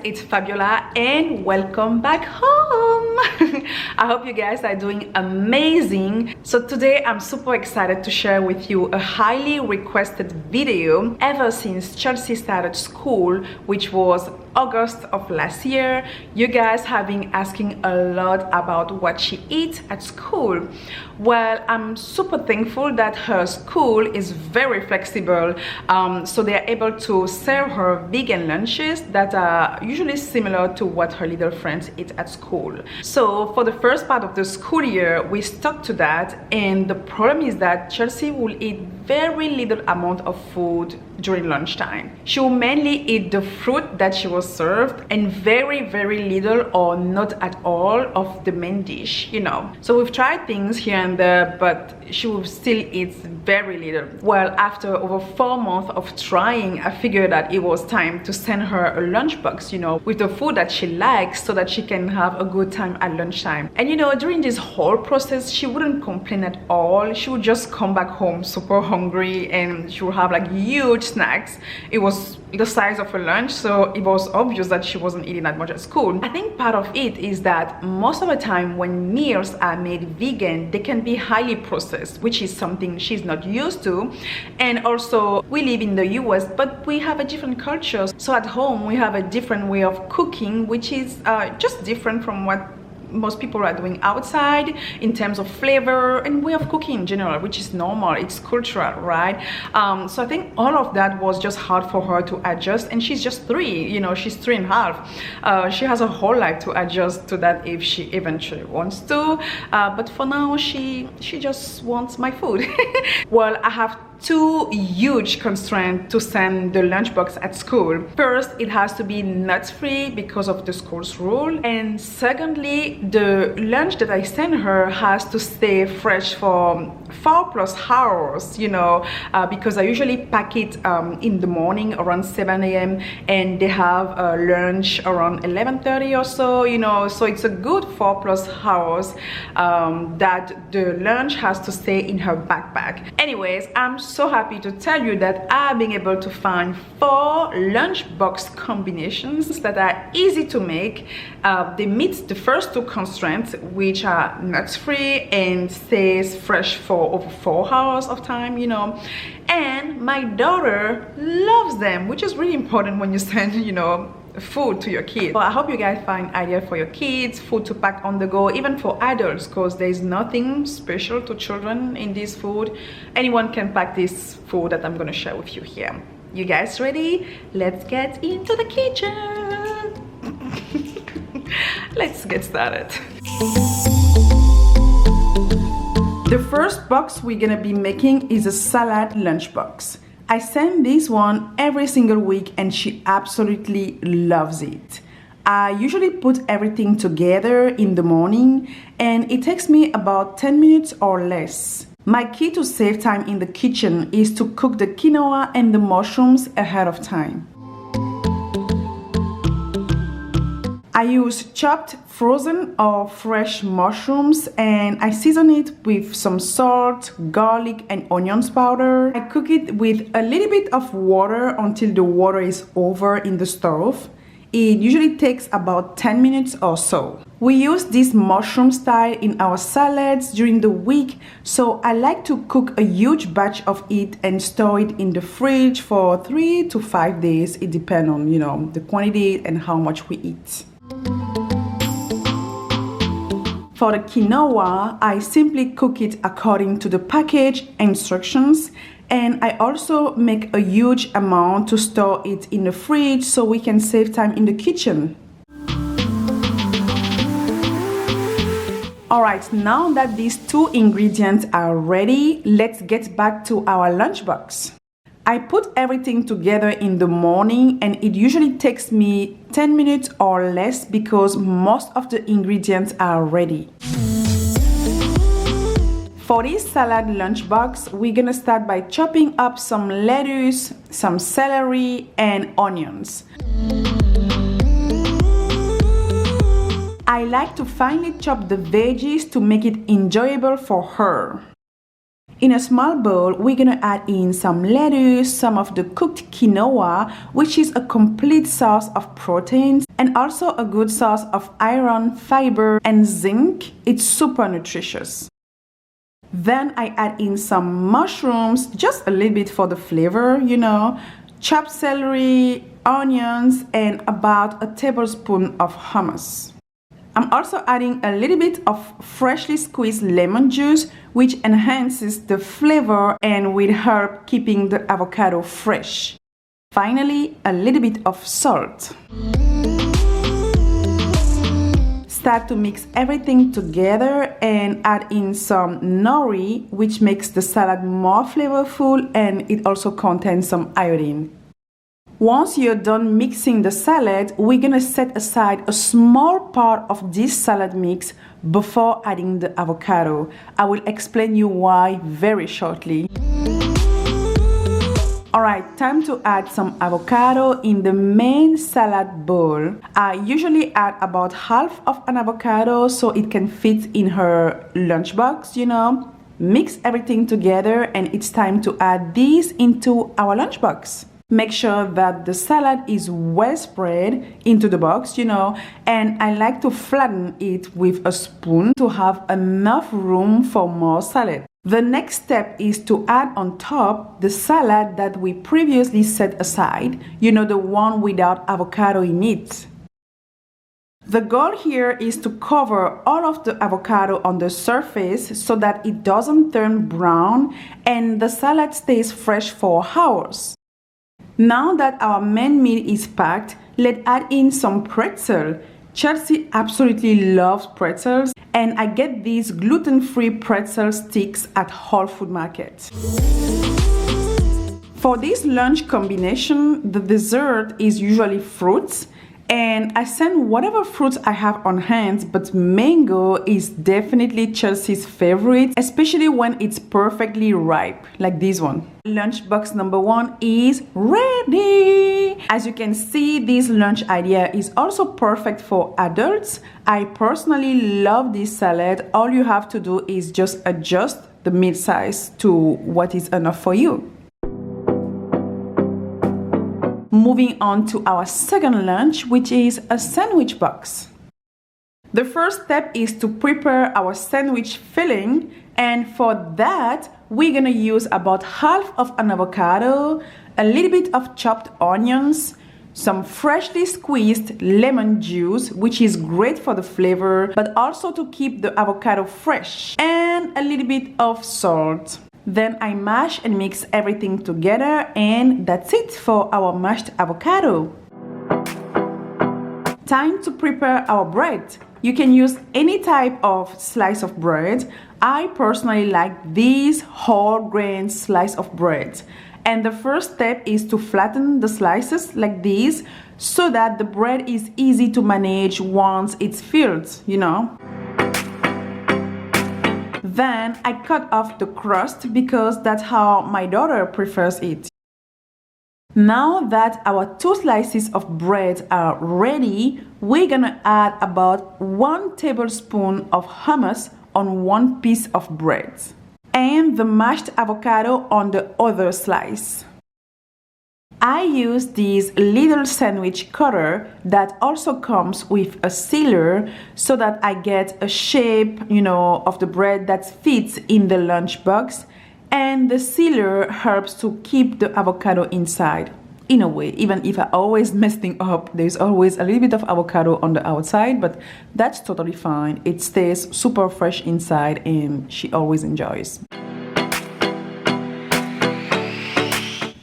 It's Fabiola and welcome back home. I hope you guys are doing amazing. So today I'm super excited to share with you a highly requested video ever since Chelsea started school, which was August of last year. You guys have been asking a lot about what she eats at school. Well, I'm super thankful that her school is very flexible, so they are able to serve her vegan lunches that are usually similar to what her little friends eat at school. So for the first part of the school year, we stuck to that, and the problem is that Chelsea will eat very little amount of food during lunchtime. She will mainly eat the fruit that she was served and very little or not at all of the main dish, you know. So we've tried things here and there, but she will still eat very little. Well, after over 4 months of trying, I figured that it was time to send her a lunchbox, you know, with the food that she likes so that she can have a good time at lunchtime. And you know, during this whole process, she wouldn't complain at all. She would just come back home super hungry and she would have like huge snacks. It was the size of a lunch, so it was obvious that she wasn't eating that much at school. I think part of it is that most of the time when meals are made vegan, they can be highly processed, which is something she's not used to. And also, we live in the US, but we have a different culture. So at home, we have a different way of cooking, which is just different from what most people are doing outside in terms of flavor and way of cooking in general, which is normal. It's cultural, right? So I think all of that was just hard for her to adjust, and she's just 3, you know, she's 3.5. She has a whole life to adjust to that if she eventually wants to, but for now she just wants my food. Well, I have 2 huge constraints to send the lunchbox at school. First, it has to be nut-free because of the school's rule, and secondly, the lunch that I send her has to stay fresh for 4+ hours, you know, because I usually pack it in the morning around 7 a.m. and they have lunch around 11:30 or so, you know, so it's a good 4+ hours that the lunch has to stay in her backpack. Anyways, I'm so happy to tell you that I've been able to find 4 lunchbox combinations that are easy to make. They meet the first 2 constraints, which are nuts-free and stays fresh for over 4 hours of time, you know. And my daughter loves them, which is really important when you send, you know, food to your kids. So I hope you guys find ideas for your kids, food to pack on the go, even for adults, because there's nothing special to children in this food. Anyone can pack this food that I'm going to share with you here. You guys ready? Let's get into the kitchen. Let's get started. The first box we're gonna be making is a salad lunchbox. I send this one every single week and she absolutely loves it. I usually put everything together in the morning and it takes me about 10 minutes or less. My key to save time in the kitchen is to cook the quinoa and the mushrooms ahead of time. I use chopped, frozen or fresh mushrooms and I season it with some salt, garlic and onions powder. I cook it with a little bit of water until the water is over in the stove. It usually takes about 10 minutes or so. We use this mushroom style in our salads during the week, so I like to cook a huge batch of it and store it in the fridge for 3 to 5 days. It depends on, you know, the quantity and how much we eat. For the quinoa, I simply cook it according to the package instructions, and I also make a huge amount to store it in the fridge so we can save time in the kitchen. Alright, now that these 2 ingredients are ready, let's get back to our lunchbox. I put everything together in the morning and it usually takes me 10 minutes or less because most of the ingredients are ready. For this salad lunchbox, we're gonna start by chopping up some lettuce, some celery, and onions. I like to finely chop the veggies to make it enjoyable for her. In a small bowl, we're gonna add in some lettuce, some of the cooked quinoa, which is a complete source of proteins and also a good source of iron, fiber, and zinc. It's super nutritious. Then I add in some mushrooms, just a little bit for the flavor, chopped celery, onions, and about a tablespoon of hummus. I'm also adding a little bit of freshly squeezed lemon juice, which enhances the flavor and will help keeping the avocado fresh. Finally, a little bit of salt. Start to mix everything together and add in some nori, which makes the salad more flavorful, and it also contains some iodine. Once you're done mixing the salad, we're gonna set aside a small part of this salad mix before adding the avocado. I will explain you why very shortly. Alright, time to add some avocado in the main salad bowl. I usually add about half of an avocado so it can fit in her lunchbox, Mix everything together and it's time to add these into our lunchbox. Make sure that the salad is well spread into the box, and I like to flatten it with a spoon to have enough room for more salad. The next step is to add on top the salad that we previously set aside, the one without avocado in it. The goal here is to cover all of the avocado on the surface so that it doesn't turn brown and the salad stays fresh for hours. Now that our main meal is packed, let's add in some pretzel. Chelsea absolutely loves pretzels, and I get these gluten-free pretzel sticks at Whole Food Market. For this lunch combination, the dessert is usually fruits, and I send whatever fruits I have on hand, but mango is definitely Chelsea's favorite, especially when it's perfectly ripe, like this one. Lunchbox number 1 is ready! As you can see, this lunch idea is also perfect for adults. I personally love this salad. All you have to do is just adjust the meal size to what is enough for you. Moving on to our second lunch, which is a sandwich box. The first step is to prepare our sandwich filling, and for that we're gonna use about half of an avocado, a little bit of chopped onions, some freshly squeezed lemon juice, which is great for the flavor but also to keep the avocado fresh, and a little bit of salt. Then I mash and mix everything together, and that's it for our mashed avocado. Time to prepare our bread. You can use any type of slice of bread. I personally like this whole grain slice of bread. And the first step is to flatten the slices like this so that the bread is easy to manage once it's filled, Then I cut off the crust because that's how my daughter prefers it. Now that our 2 slices of bread are ready, we're gonna add about 1 tablespoon of hummus on 1 piece of bread and the mashed avocado on the other slice. I use this little sandwich cutter that also comes with a sealer so that I get a shape, of the bread that fits in the lunchbox, and the sealer helps to keep the avocado inside. In a way, even if I always mess things up, there's always a little bit of avocado on the outside, but that's totally fine. It stays super fresh inside and she always enjoys.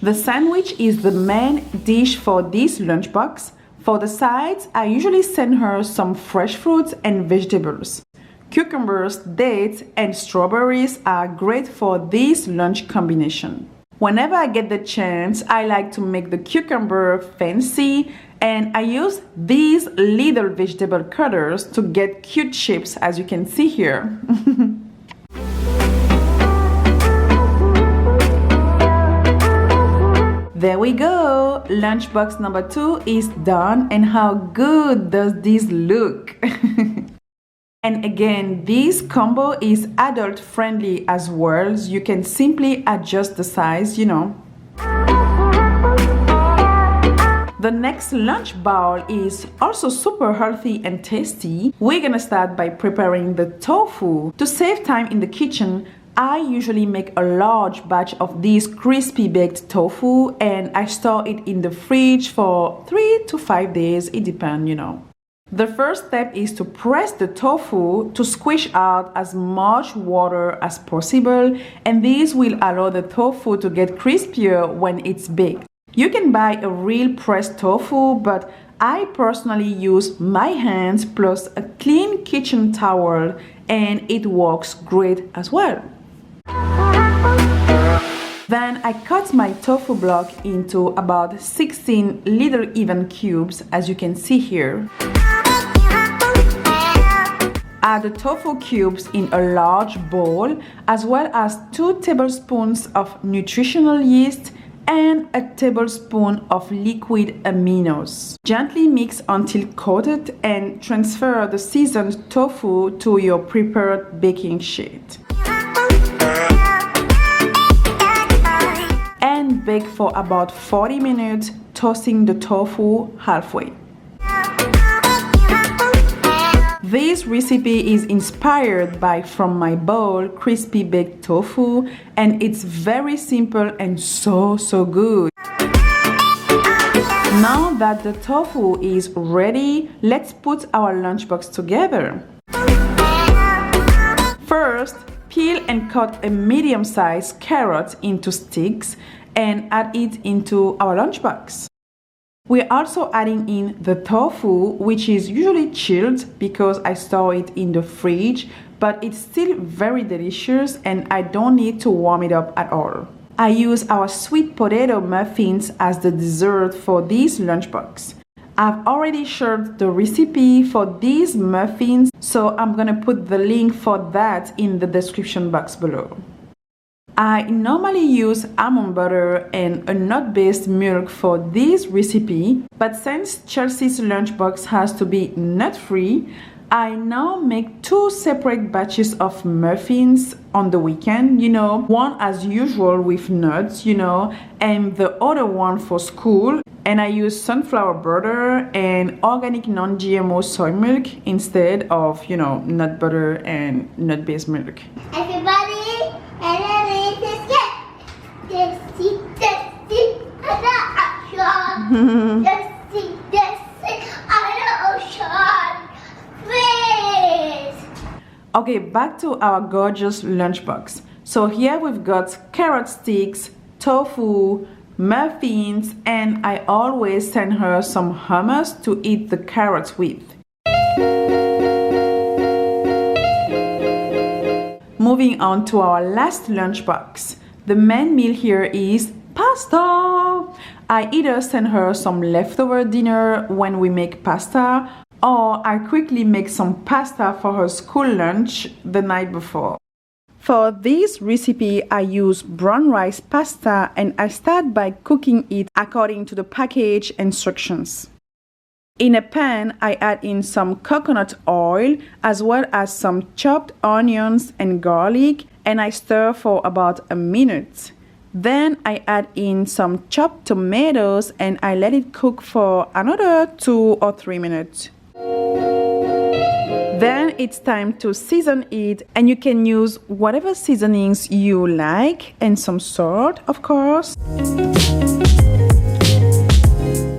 The sandwich is the main dish for this lunchbox. For the sides, I usually send her some fresh fruits and vegetables. Cucumbers, dates, and strawberries are great for this lunch combination. Whenever I get the chance, I like to make the cucumber fancy, and I use these little vegetable cutters to get cute shapes, as you can see here. There we go! Lunchbox number 2 is done, and how good does this look? And again, this combo is adult friendly as well. You can simply adjust the size, you know. The next lunch bowl is also super healthy and tasty. We're gonna start by preparing the tofu. To save time in the kitchen, I usually make a large batch of this crispy baked tofu and I store it in the fridge for 3 to 5 days, it depends, you know. The first step is to press the tofu to squish out as much water as possible, and this will allow the tofu to get crispier when it's baked. You can buy a real pressed tofu, but I personally use my hands plus a clean kitchen towel and it works great as well. Then I cut my tofu block into about 16 little even cubes, as you can see here. Add the tofu cubes in a large bowl, as well as 2 tablespoons of nutritional yeast and a tablespoon of liquid aminos. Gently mix until coated and transfer the seasoned tofu to your prepared baking sheet. And bake for about 40 minutes, tossing the tofu halfway. This recipe is inspired by From My Bowl crispy baked tofu, and it's very simple and so good. Now that the tofu is ready, let's put our lunchbox together. First, peel and cut a medium-sized carrot into sticks and add it into our lunchbox. We're also adding in the tofu, which is usually chilled because I store it in the fridge, but it's still very delicious and I don't need to warm it up at all. I use our sweet potato muffins as the dessert for this lunchbox. I've already shared the recipe for these muffins, so I'm gonna put the link for that in the description box below. I normally use almond butter and a nut-based milk for this recipe, but since Chelsea's lunchbox has to be nut-free, I now make 2 separate batches of muffins on the weekend, you know, one as usual with nuts, you know, and the other one for school. And I use sunflower butter and organic non-GMO soy milk instead of, you know, nut butter and nut-based milk. Everybody, and then testy, action. Testy, action. Please. Okay, back to our gorgeous lunchbox. So here we've got carrot sticks, tofu, muffins, and I always send her some hummus to eat the carrots with. Moving on to our last lunchbox. The main meal here is pasta. I either send her some leftover dinner when we make pasta, or I quickly make some pasta for her school lunch the night before. For this recipe, I use brown rice pasta and I start by cooking it according to the package instructions. In a pan, I add in some coconut oil as well as some chopped onions and garlic, and I stir for about a minute. Then I add in some chopped tomatoes and I let it cook for another 2 or 3 minutes. Then it's time to season it, and you can use whatever seasonings you like and some salt, of course.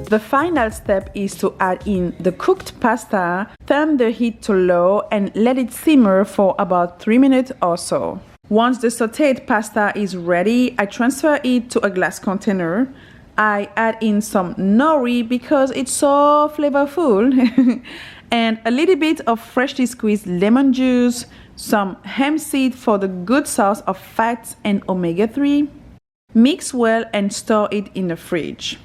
The final step is to add in the cooked pasta, turn the heat to low and let it simmer for about 3 minutes or so. Once the sautéed pasta is ready, I transfer it to a glass container. I add in some nori because it's so flavorful and a little bit of freshly squeezed lemon juice, some hemp seed for the good source of fats and omega-3. Mix well and store it in the fridge.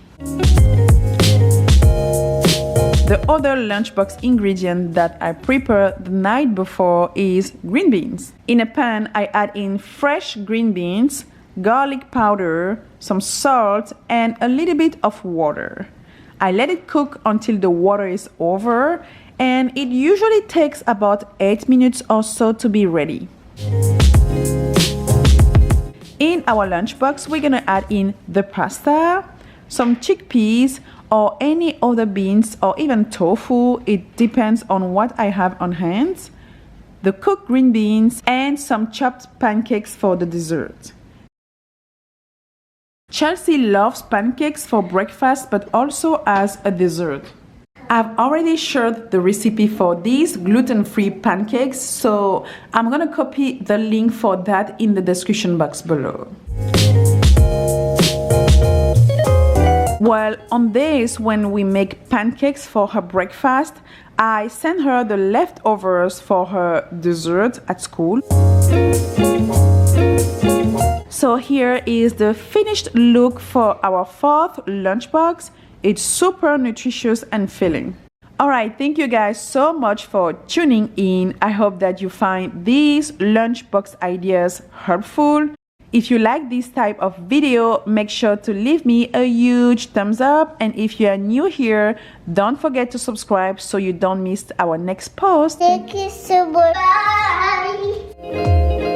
The other lunchbox ingredient that I prepared the night before is green beans. In a pan, I add in fresh green beans, garlic powder, some salt, and a little bit of water. I let it cook until the water is over, and it usually takes about 8 minutes or so to be ready. In our lunchbox, we're gonna add in the pasta, some chickpeas, or any other beans, or even tofu. It depends on what I have on hand. The cooked green beans, and some chopped pancakes for the dessert. Chelsea loves pancakes for breakfast, but also as a dessert. I've already shared the recipe for these gluten-free pancakes, so I'm gonna copy the link for that in the description box below. Well, on days when we make pancakes for her breakfast, I send her the leftovers for her dessert at school. So here is the finished look for our 4th lunchbox. It's super nutritious and filling. Alright, thank you guys so much for tuning in. I hope that you find these lunchbox ideas helpful. If you like this type of video, make sure to leave me a huge thumbs up. And if you are new here, don't forget to subscribe so you don't miss our next post. Thank you so much. Bye.